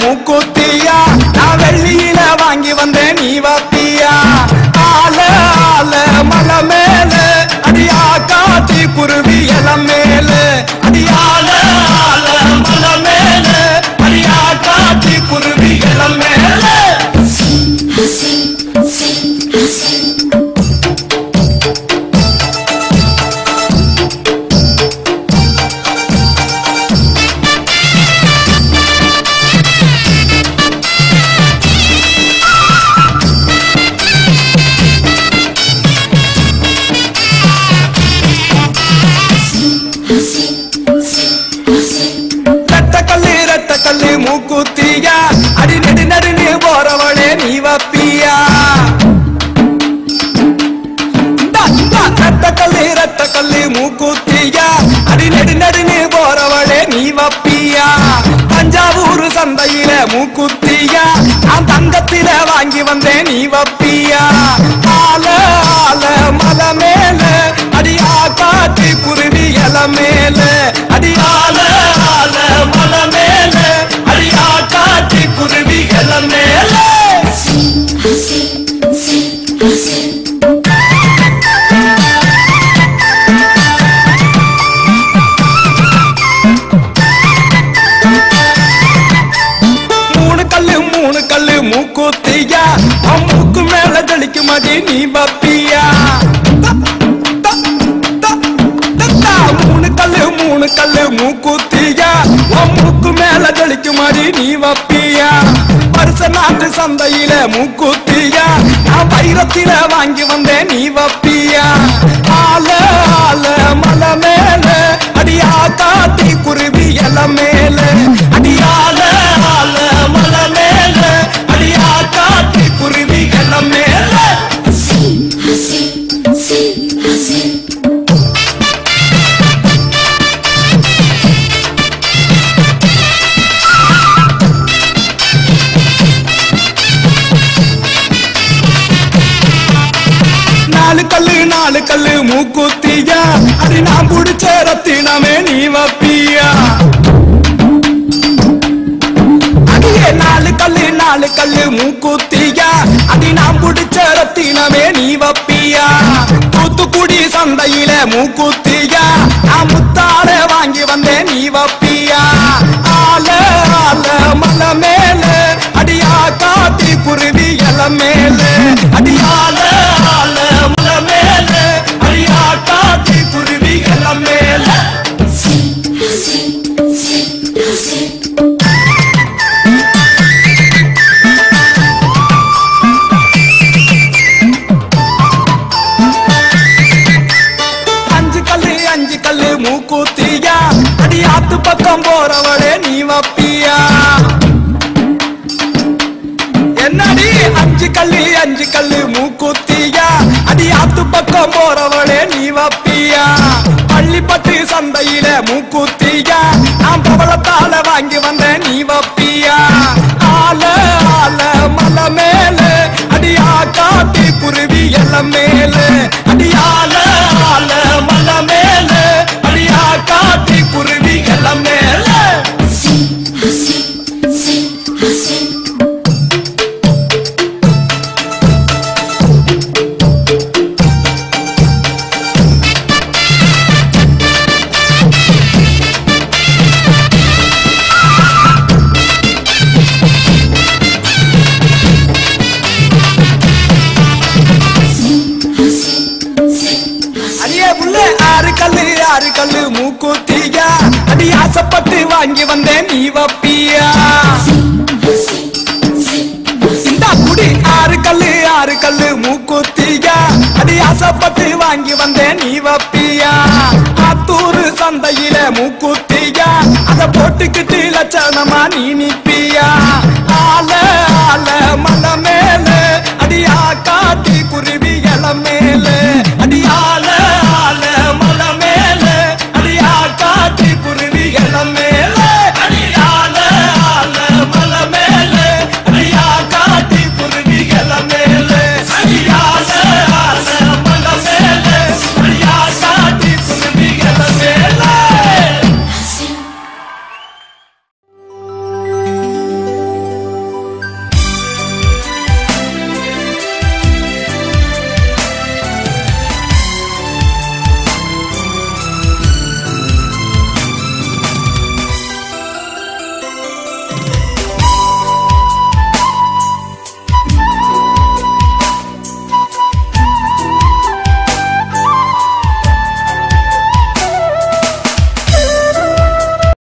மூக்குத்தியா நான் வெள்ளியில வாங்கி வந்தேன் நீ வப்பியா ஆல ஆல மலை மேல அடியா காட்டி குருவி இளம் மேல அடியால ஆல மலை மேல அடியா காட்டி குருவி இளம் மேல கல்லு மூக்குத்தியா அடி நெடு நடுன்னு போறவளே நீ வப்பியா ரத்த கல்லு மூக்குத்தியா அடி நெடு நடுன்னு போறவளே நீ வப்பியா தஞ்சாவூர் சந்தையில மூக்குத்தியா நான் தங்கத்தில வாங்கி வந்தேன் நீ வப்பியா ஆல ஆல மலை மேல அடியா காட்டி குருவி இல மேல அடியால ஆல மலை மேல அடியா காட்டி குருவி இல மேல மூணு கல்லு மூக்குத்தியா மூக்கு மேல ஜலிக்கு மதி நீ வப்பியா மூணு கல்லு மூக்குத்தியா மூக்கு மேல ஜலிக்கு மதி நீ வப்பியா வருஷ நாட்டு சந்தையில மூக்குத்தியா நான் வைரத்தில வாங்கி வந்தேன் நீ வப்பியா ஆல ஆல மலை மேல அடியா காட்டி குருவி இல மேல அடியால ஆல மலை மேல அடியா காட்டி குருவி இல மேல நாலு கல்லு மூக்குத்தியா அது நான் புடிச்ச ரத்தினமே நீ வப்பியா அடியே நாலு கல்லு மூக்குத்தியா அது நான் புடிச்ச ரத்தினமே நீ வப்பியா தூத்துக்குடி சந்தையில மூக்குத்தியா நான் முத்தால வாங்கி வந்தேன் நீ வப்பியா ஆல ஆல மலை மேல அடியா காட்டி குருவி இல மேல அடியால ஆல மலை மேல அடியா காட்டி குருவி இல மேல அஞ்சு கல்லு மூக்குத்தியா அடி ஆத்து பக்கம் போறவளே நீ வப்பியா என்னடி அஞ்சு கல்லு மூக்குத்தியா அடி ஆத்து பக்கம் போறவளே நீ வப்பியா பள்ளிப்பட்டு சந்தையில மூக்குத்தியா நான் பவளத்தால வாங்கி வந்தேன் நீ வப்பியா ஆல ஆல மலை மேல அடியா காட்டி குருவி இல மேல அடியால ஆல மலை மேல அடியா காட்டி குருவி இல மேல ஆறு கல்லு மூக்குத்தியா அடி ஆசைப்பட்டு வாங்கி வந்தேன் நீ வப்பியா இந்த குடி ஆறு கல்லு மூக்குத்தியா அடி ஆசைப்பட்டு வாங்கி வந்தேன் நீ வப்பியா ஆத்தூர் சந்தையில மூக்குத்தியா அத போட்டுக்கிட்டு லட்சணமா நீ நிப்பியா ஆல ஆல மலை மேல அடியா காட்டி குருவி இல மேல அடியால